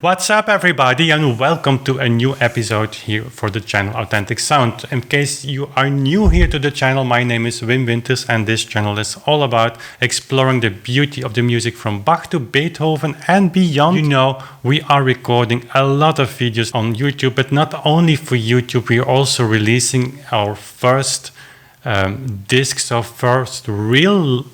What's up, everybody, and welcome to a new episode here for the channel Authentic Sound. In case you are new here to the channel, my name is Wim Winters, and this channel is all about exploring the beauty of the music from Bach to Beethoven and beyond. You know, we are recording a lot of videos on YouTube, but not only for YouTube, we are also releasing our first discs, our first real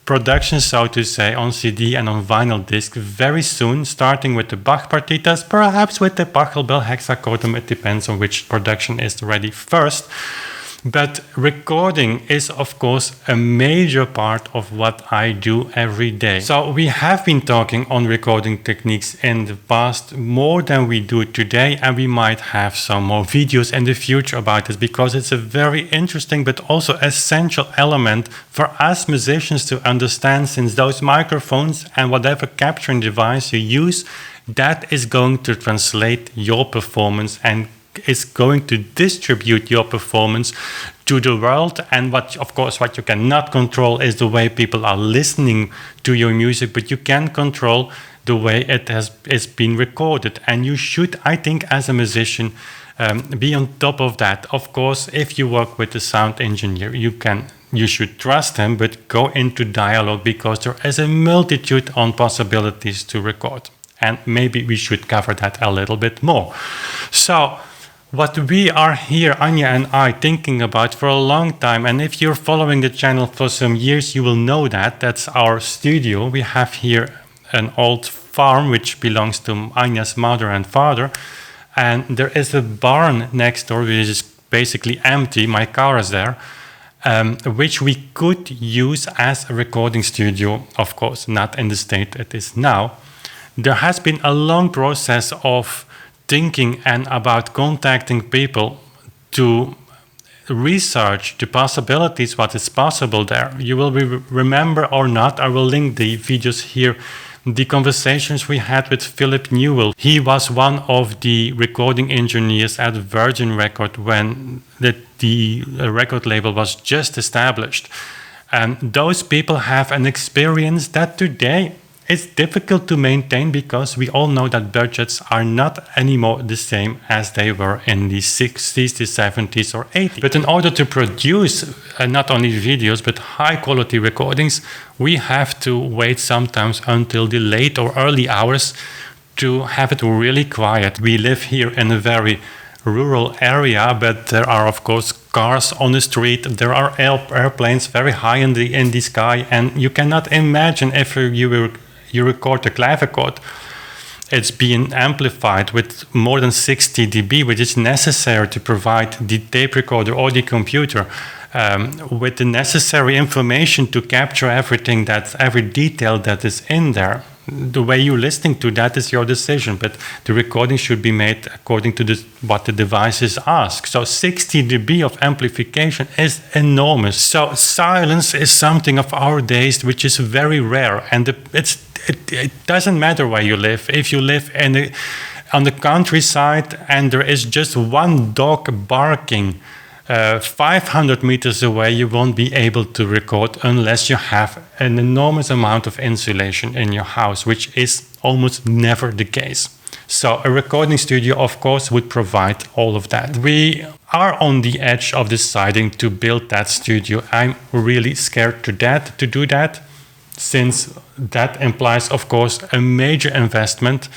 production, so to say, on CD and on vinyl disc very soon, starting with the Bach partitas, perhaps with the Pachelbel hexachordum. It depends on which production is ready first. But recording is, of course, a major part of what I do every day. So we have been talking on recording techniques in the past more than we do today, and we might have some more videos in the future about this because it's a very interesting but also essential element for us musicians to understand, since those microphones and whatever capturing device you use, that is going to translate your performance and is going to distribute your performance to the world. And what you cannot control is the way people are listening to your music, but you can control the way it's been recorded. And you should, I think, as a musician, be on top of that. Of course, if you work with a sound engineer, you should trust him, but go into dialogue because there is a multitude of possibilities to record. And maybe we should cover that a little bit more. So what we are here, Anya and I, thinking about for a long time, and if you're following the channel for some years, you will know that's our studio. We have here an old farm which belongs to Anya's mother and father, and there is a barn next door which is basically empty. My car is there, which we could use as a recording studio, of course, not in the state it is now. There has been a long process of thinking and about contacting people to research the possibilities, what is possible there. You will remember or not, I will link the videos here, the conversations we had with Philip Newell. He was one of the recording engineers at Virgin Record when the record label was just established. And those people have an experience that today it's difficult to maintain because we all know that budgets are not anymore the same as they were in the 60s, the 70s or 80s. But in order to produce not only videos but high quality recordings, we have to wait sometimes until the late or early hours to have it really quiet. We live here in a very rural area, but there are of course cars on the street, there are airplanes very high in the sky, and you cannot imagine if you record a clavichord, it's being amplified with more than 60 dB, which is necessary to provide the tape recorder or the computer with the necessary information to capture every detail that is in there. The way you're listening to that is your decision, but the recording should be made according to what the devices ask. So 60 dB of amplification is enormous. So silence is something of our days which is very rare, and it doesn't matter where you live. If you live on the countryside and there is just one dog barking 500 meters away, you won't be able to record unless you have an enormous amount of insulation in your house, which is almost never the case. So a recording studio, of course, would provide all of that. We are on the edge of deciding to build that studio. I'm really scared to do that, since that implies, of course, a major investment.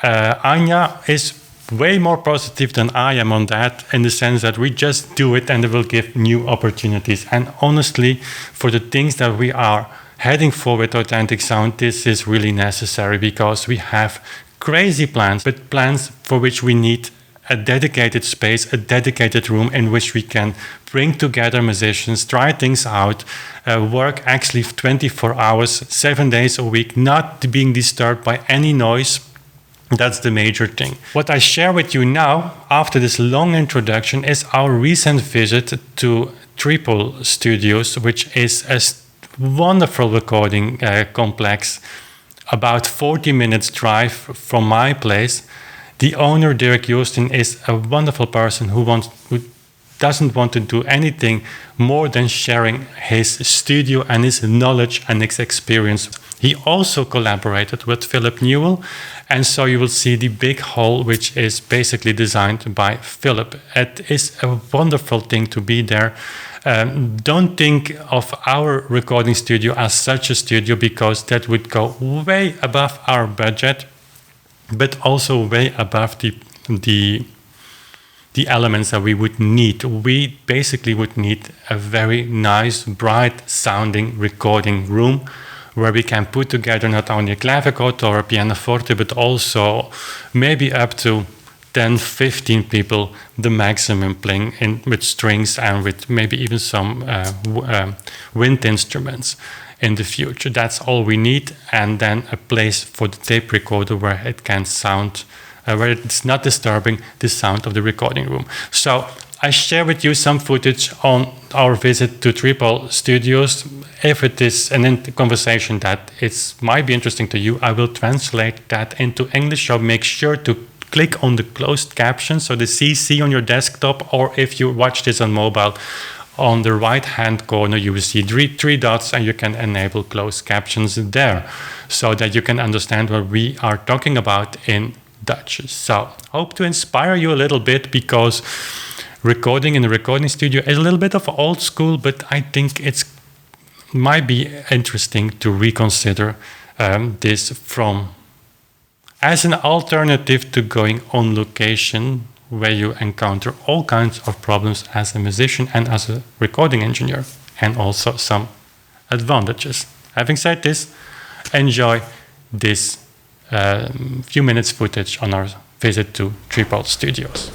Anya is way more positive than I am on that, in the sense that we just do it and it will give new opportunities. And honestly, for the things that we are heading for with Authentic Sound, this is really necessary because we have crazy plans, but plans for which we need a dedicated space, a dedicated room in which we can bring together musicians, try things out, work actually 24 hours, 7 days a week, not being disturbed by any noise. That's the major thing. What I share with you now, after this long introduction, is our recent visit to Trypoul Studios, which is a wonderful recording complex, about 40 minutes drive from my place. The owner, Dirk Joosten, is a wonderful person who doesn't want to do anything more than sharing his studio and his knowledge and his experience. He also collaborated with Philip Newell, and so you will see the big hall, which is basically designed by Philip. It is a wonderful thing to be there. Don't think of our recording studio as such a studio, because that would go way above our budget, but also way above the elements that we would need. We basically would need a very nice, bright sounding recording room where we can put together not only a clavichord or a pianoforte, but also maybe up to 10, 15 people, the maximum, playing with strings and with maybe even some wind instruments in the future. That's all we need. And then a place for the tape recorder where it can sound, where it's not disturbing the sound of the recording room. So I share with you some footage on our visit to Trypoul Studios. If it is a conversation that might be interesting to you, I will translate that into English. So make sure to click on the closed captions, so the CC on your desktop, or if you watch this on mobile, on the right-hand corner you will see three dots, and you can enable closed captions there, so that you can understand what we are talking about in Dutch. So hope to inspire you a little bit, because recording in a recording studio is a little bit of old school, but I think it might be interesting to reconsider this as an alternative to going on location, where you encounter all kinds of problems as a musician and as a recording engineer, and also some advantages. Having said this, enjoy this few minutes footage on our visit to Trypoul Studios.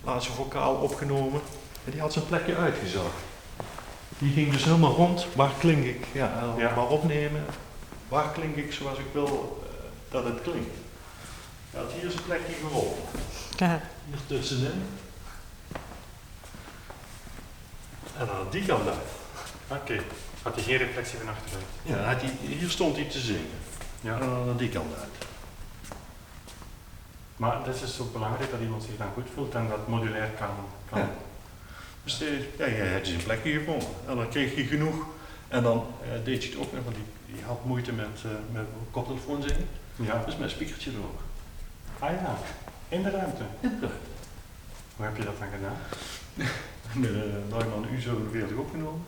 Laatste vocaal opgenomen en die had zijn plekje uitgezocht. Die ging dus helemaal rond. Waar klink ik? Ja, maar opnemen. Waar klink ik zoals ik wil dat het klinkt? Hij had hier zijn plekje gevonden. Ja. Hier tussenin. En aan die kant uit. Oké. Had hij geen reflectie van achteruit? Ja, hier stond hij te zingen. Ja. En dan aan die kant uit. Maar het is dus zo belangrijk dat iemand zich dan goed voelt en dat modulair kan. Ja. Dus hij had zijn plekje gevonden. En dan kreeg je genoeg. En dan deed je het ook nog, want die had moeite met koptelefoon zingen. Ja. Dus met een speakertje erop. Ah ja, in de ruimte. In de ruimte. Hoe heb je dat dan gedaan? Neumann U47 opgenomen.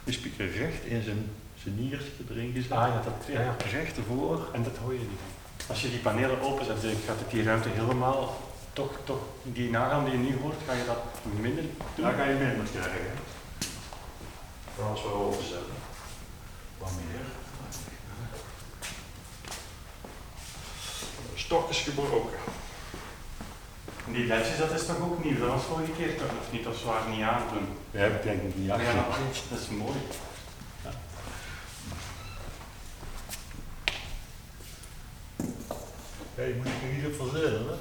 De speaker recht in zijn niertje erin gezet. Ah ja, Recht ervoor. En dat hoor je niet. Als je die panelen openzet, gaat het die ruimte helemaal, toch die nagaan die je nu hoort, ga je dat minder doen? Daar ga je minder krijgen. Vooral als we overzetten. Wat meer. Stok is gebroken. En die ledjes, dat is toch ook nieuw? Dat was vorige keer toch of niet? Of ze waren niet aan toen? Dat heb ik denk ik niet aangezien. Ja, dat is mooi. Ja. Ja, je moet er niet op verzinnen, hè?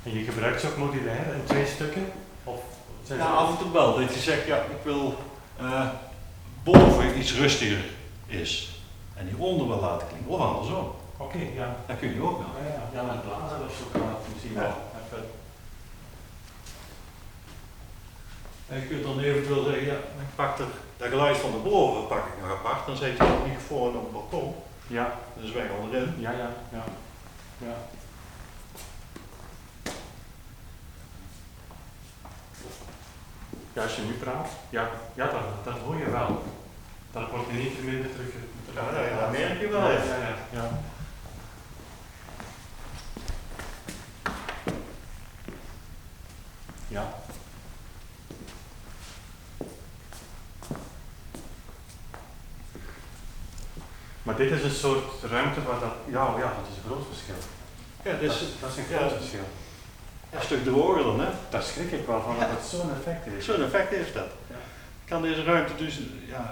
En je gebruikt ze ook modulair in 2 stukken? Of zijn Ja, af en toe wel. Dat je zegt, ja, ik wil boven iets rustiger is. En die onder wil laten klinken. Of andersom. Oké, ja. Dat kun je ook wel. Ja, met blazen of zo kan dat misschien wel. Even. En je kunt dan eventueel zeggen, ja, ik pak dat geluid van de boven pak ik nog apart. Dan zet je de microfoon op het balkon. Ja. Dus weg onderin. Ja. Ja, als je nu praat, dat hoor je wel. Dat wordt in één keer minder terug. Ja, dat merk je wel. Ja. Ja. Maar dit is een soort ruimte waar dat, dat is een groot verschil. Ja, dat is een groot verschil. Ja, een stuk droger dan, hè? Daar schrik ik wel van dat het zo'n effect heeft. Zo'n effect heeft dat. Ja. Kan deze ruimte dus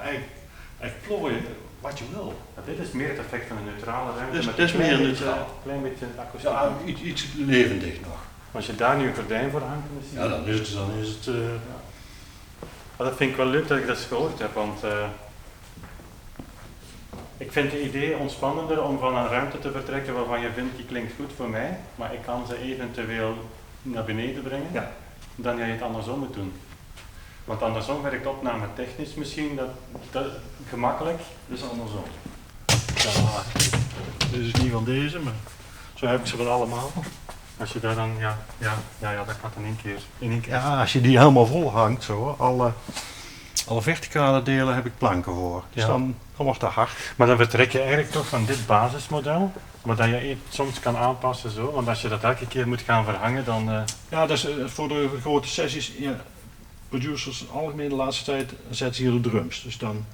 eigenlijk plooien wat je wil. Ja, dit is meer het effect van een neutrale ruimte. Dus met het is meer neutraal. Een klein beetje akoestiek. Ja, iets levendig nog. Als je daar nu een gordijn voor hangt, Ja, dan is het Maar dat vind ik wel leuk dat ik dat eens gehoord heb, want ik vind het idee ontspannender om van een ruimte te vertrekken waarvan je vindt die klinkt goed voor mij, maar ik kan ze eventueel naar beneden brengen, dan jij het andersom moet doen. Want andersom werkt opname technisch misschien dat gemakkelijk. Dat is andersom. Ja, dit is niet van deze, maar zo heb ik ze van allemaal. Als je daar dan, dat gaat in één keer. Ja, als je die helemaal vol hangt, zo, alle verticale delen heb ik planken voor. Dus dan wordt dat hard. Maar dan vertrek je eigenlijk toch van dit basismodel, maar dat je soms kan aanpassen zo, want als je dat elke keer moet gaan verhangen, dan... Ja, dat is voor de grote sessies, producers algemeen de laatste tijd zetten hier de drums. Dus dan...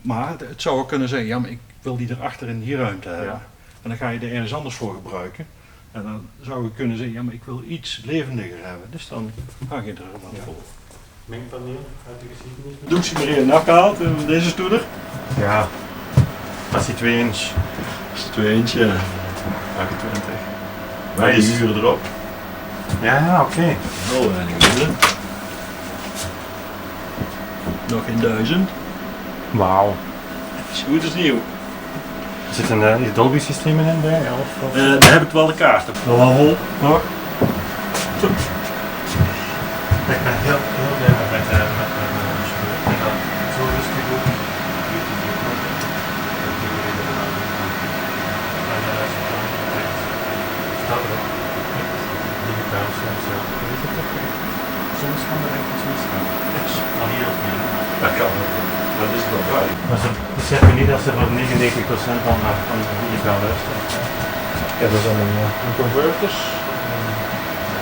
Maar het zou ook kunnen zeggen, ja, maar ik wil die erachter in die ruimte hebben. Ja. En dan ga je er ergens anders voor gebruiken. En dan zou je kunnen zeggen, ja, maar ik wil iets levendiger hebben. Dus dan hang je er helemaal voor. Mengpaneel uit de geschiedenis. Doekje er even afgehaald, deze stoeder. Ja, dat is die 2 inch. Dat is 2 inch, 28. Wij Die uren erop. Ja, oké. Heel weinig uren. Nog geen 1000. Wauw. Is goed als nieuw. Er zitten Dolby systemen in bij? Daar heb ik wel de kaarten. Nog wel vol. Nog. Ik ben heel blij met mijn spullen. En dan zo rustig ook. Staat erop. Digitaal soms, ja. Soms kan er echt iets misgaan. Al hier ook niet. Dat kan. Dat is het wel bij. Maar ze beseffen niet dat ze voor 99% al naar digitaal luisteren. Ja, dat zijn een converters.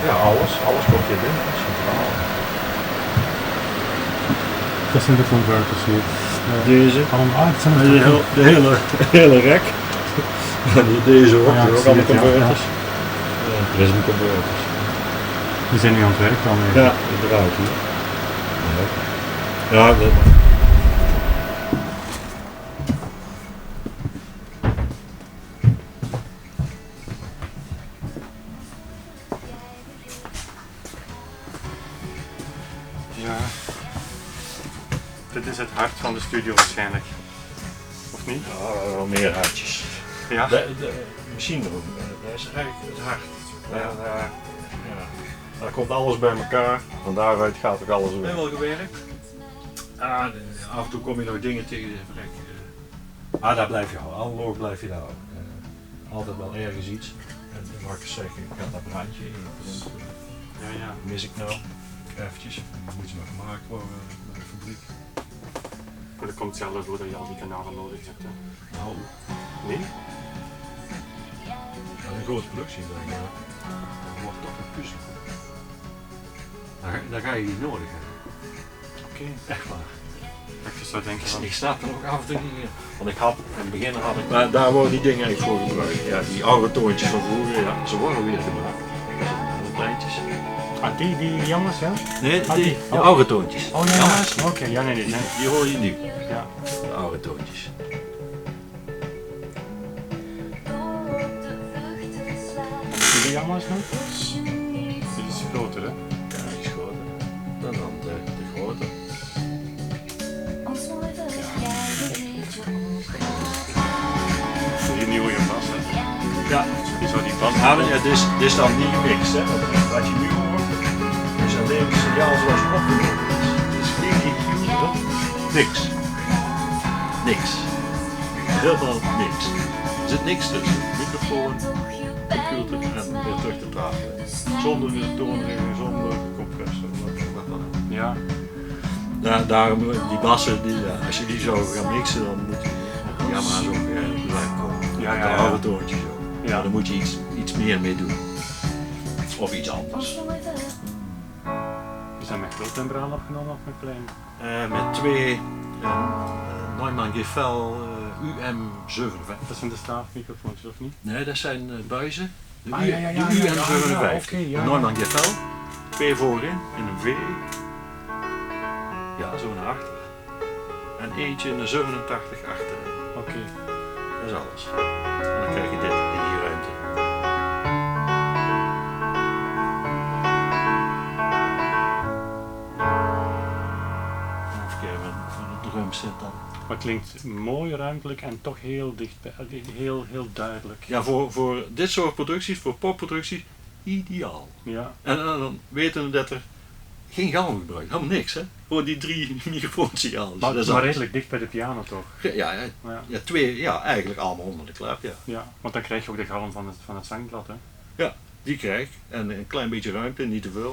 Ja, alles komt hier binnen. Dat is centraal. Dat zijn de converters hier. Deze. Het zijn De hele rek. Deze ook, Ja, ook zie allemaal het, ja. converters. Prism converters. Die zijn nu aan het werk dan weer. Ja, eruit hier. Ja, dat Ja. Dit is het hart van de studio waarschijnlijk. Of niet? Ja, wel meer hartjes. Ja. De machineroom, dat is eigenlijk het hart. Daar komt alles bij elkaar, van daaruit gaat ook alles weer. Wel gewerkt? Af en toe kom je nog dingen tegen de vrek. Maar daar blijf je houden, analoog blijf je daar ook. Altijd wel ergens iets. En dan mag ik eens zeggen, ik ga dat brandje in. Ja. Mis ik nou? Eventjes, dan moet je nog gemaakt worden bij de fabriek. Maar dat komt zelf door dat je al die kanalen nodig hebt. Hè. Nou, Nee? dat is een grote productie, denk ik. Dat wordt toch een puzzel. Daar ga je niet nodig hebben. Oké. Echt waar. Ik zou denken van... Ik snap er ook af en toe niet in. Want ik had, in het begin had ik... Maar daar worden die dingen eigenlijk voor gebruikt. Ja, die oude toontjes van vroeger, ja, ze worden weer gebruikt. De kleintjes. Ah, die jongens, ja? Nee, Ah, die oh. oude toontjes. Oh ja, Jammers, oké. Ja, nee. die hoor je nu. Ja. De oude toontjes. Die jongens nog? Dit is groter, hè? Ja, die is groter. Dan de grote. Die nieuwe pas, hè? Ja. Die zou die pas Ja, dit is dan niet gemixt, hè. Want wat je nu hoort, is alleen het signaal zoals het opgenomen is. Het is geen EQ, hoor. Niks. Niks. Helemaal niks. Er zit niks tussen. Microfoon, computer en weer terug te tafel. Zonder de toonregeling, zonder compressor. Wat dan ook. Ja. Daarom, die bassen, als je die zou gaan mixen, dan moet je Yamaha's ook weer blijven komen. Ja. De oude toontjes ook. Ja. Maar dan moet je iets meer mee doen. Of iets anders. Is dat met groot membraan opgenomen of met klein? Met twee Neumann Gefell UM57. Dat zijn de staafmicrofoons, of niet? Nee, dat zijn buizen. De Ah, ja, UM57. oké, ja. De Neumann Gefell. Twee voorin in een V. Ja, zo naar achter. En eentje in de 87 achter. Oké. Dat is alles. En dan krijg je dit in die ruimte. zit dan. Maar het klinkt mooi ruimtelijk en toch heel dichtbij, heel duidelijk. Ja, voor dit soort producties, voor popproducties, ideaal. Ja. En dan weten we dat er geen galm gebruikt, helemaal niks hè. Gewoon die 3 microfoonsignalen. Maar, dat is maar alles. redelijk dicht bij de piano toch? Ja, 2, ja, eigenlijk allemaal onder de klep, ja. Ja, want dan krijg je ook de galm van het zangblad hè? Ja, die krijg ik. En een klein beetje ruimte, niet te veel.